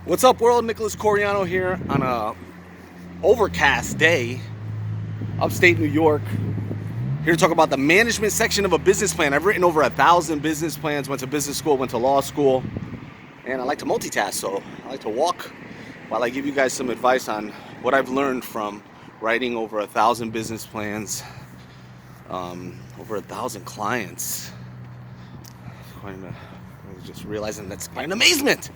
What's up, world? Nicholas Coriano here on a overcast day, upstate New York. Here to talk about the management section of a business plan. I've written over 1,000 business plans, went to business school, went to law school, and I like to multitask, so I like to walk while I give you guys some advice on what I've learned from writing over 1,000 business plans, over 1,000 clients. Just realizing that's quite an amazement.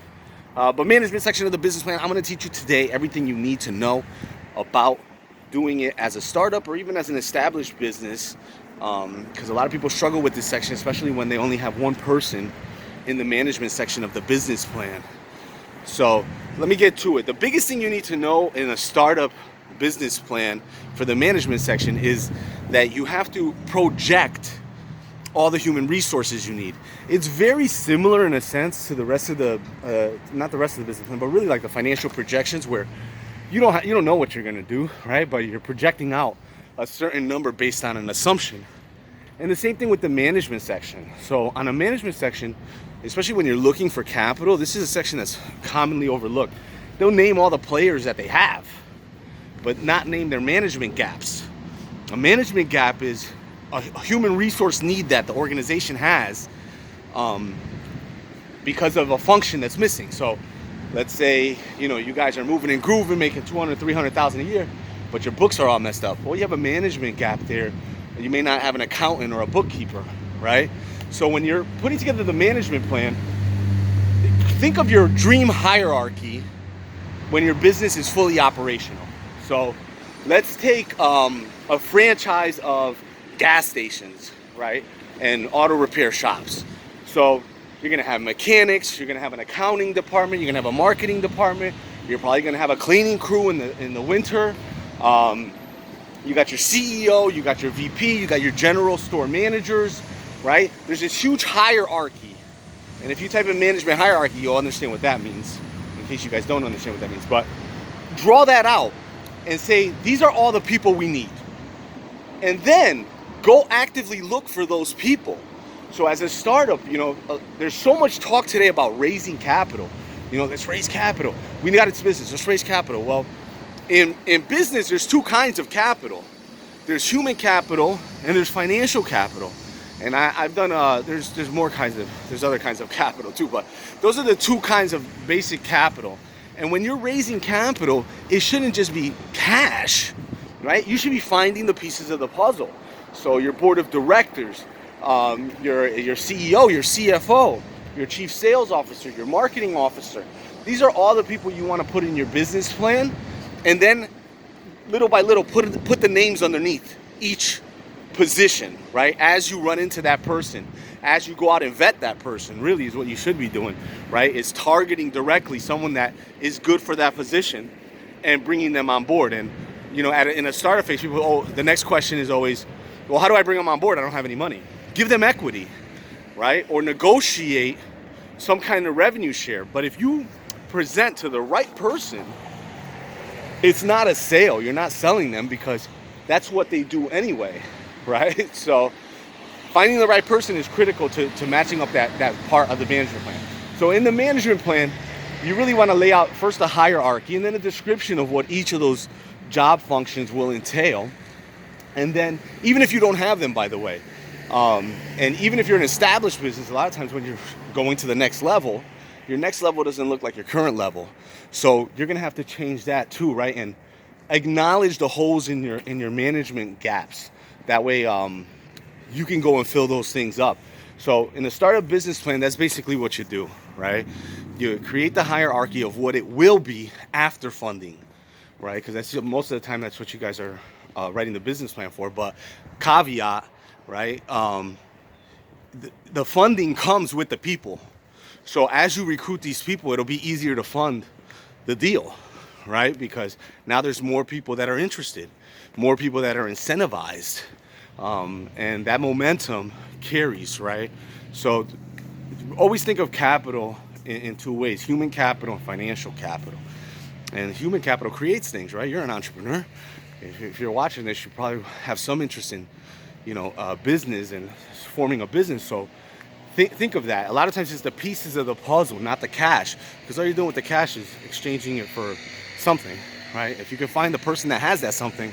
But management section of the business plan, I'm going to teach you today everything you need to know about doing it as a startup or even as an established business, because a lot of people struggle with this section, especially when they only have one person in the management section of the business plan. So let me get to it. The biggest thing you need to know in a startup business plan for the management section is that you have to project all the human resources you need. It's very similar in a sense to the rest of the, not the rest of the business plan, but really like the financial projections where you don't know what you're gonna do, right? But you're projecting out a certain number based on an assumption. And the same thing with the management section. So on a management section, especially when you're looking for capital, this is a section that's commonly overlooked. They'll name all the players that they have, but not name their management gaps. A management gap is a human resource need that the organization has because of a function that's missing. So let's say, you guys are moving and grooving, making 200, 300,000 a year, but your books are all messed up. Well, you have a management gap there. You may not have an accountant or a bookkeeper, right? So when you're putting together the management plan, think of your dream hierarchy when your business is fully operational. So let's take a franchise of gas stations, right? And auto repair shops. So you're gonna have mechanics, you're gonna have an accounting department, you're gonna have a marketing department, you're probably gonna have a cleaning crew in the winter. You got your CEO, you got your VP, you got your general store managers, right? There's this huge hierarchy. And if you type in management hierarchy, you'll understand what that means, in case you guys don't understand what that means. But draw that out and say, these are all the people we need. And then go actively look for those people. So as a startup, there's so much talk today about raising capital. Let's raise capital. We got it's business, let's raise capital. Well, in business, there's two kinds of capital. There's human capital and there's financial capital. And I've done, there's other kinds of capital too, but those are the two kinds of basic capital. And when you're raising capital, it shouldn't just be cash, right? You should be finding the pieces of the puzzle. So your board of directors, your CEO, your CFO, your chief sales officer, your marketing officer. These are all the people you want to put in your business plan. And then little by little, put the names underneath each position, right? As you run into that person, as you go out and vet that person, really is what you should be doing, right? Is targeting directly someone that is good for that position and bringing them on board. And, in a startup phase, the next question is always, well, how do I bring them on board? I don't have any money. Give them equity, right? Or negotiate some kind of revenue share. But if you present to the right person, it's not a sale. You're not selling them because that's what they do anyway, right? So finding the right person is critical to matching up that part of the management plan. So in the management plan, you really want to lay out first a hierarchy and then a description of what each of those job functions will entail. And then, even if you don't have them, by the way, and even if you're an established business, a lot of times when you're going to the next level, your next level doesn't look like your current level. So you're gonna have to change that too, right? And acknowledge the holes in your management gaps. That way, you can go and fill those things up. So in the startup business plan, that's basically what you do, right? You create the hierarchy of what it will be after funding, right? Because that's most of the time that's what you guys are writing the business plan for. But caveat, right? The funding comes with the people. So as you recruit these people, it'll be easier to fund the deal, right? Because now there's more people that are interested, more people that are incentivized, and that momentum carries, right? So always think of capital in two ways: human capital and financial capital. And human capital creates things, right? You're an entrepreneur. If you're watching this, you probably have some interest in, business and forming a business. So Think of that. A lot of times it's the pieces of the puzzle, not the cash. Because all you're doing with the cash is exchanging it for something, right? If you can find the person that has that something,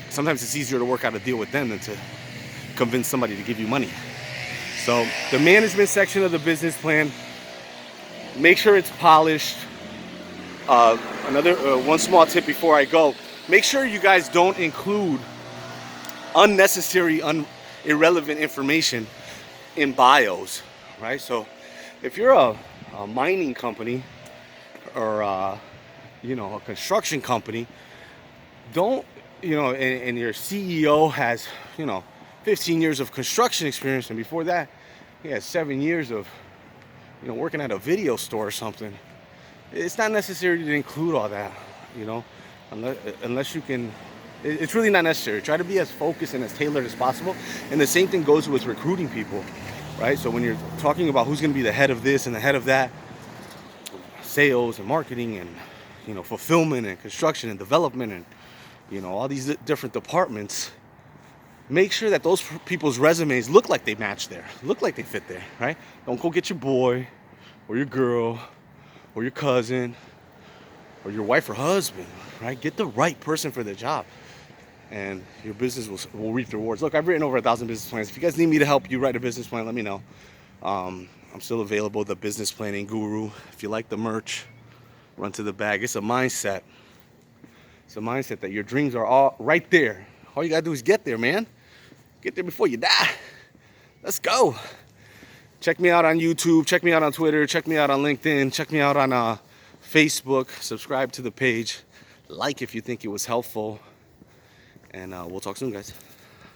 sometimes it's easier to work out a deal with them than to convince somebody to give you money. So the management section of the business plan, make sure it's polished. One small tip before I go, make sure you guys don't include unnecessary, irrelevant information in bios, right? So if you're a mining company or a construction company, don't, and your CEO has 15 years of construction experience, and before that he has 7 years of working at a video store or something. It's not necessary to include all that, unless you can. It's really not necessary. Try to be as focused and as tailored as possible. And the same thing goes with recruiting people, right? So when you're talking about who's going to be the head of this and the head of that, sales and marketing and fulfillment and construction and development and all these different departments, make sure that those people's resumes look like they match there, look like they fit there, right? Don't go get your boy or your girl or your cousin or your wife or husband, right? Get the right person for the job, and your business will reap the rewards. Look, I've written over 1,000 business plans. If you guys need me to help you write a business plan, let me know. I'm still available, the business planning guru. If you like the merch, run to the bag. It's a mindset. It's a mindset that your dreams are all right there. All you gotta do is get there, man. Get there before you die. Let's go. Check me out on YouTube. Check me out on Twitter. Check me out on LinkedIn. Check me out on Facebook. Subscribe to the page. Like if you think it was helpful. And we'll talk soon, guys.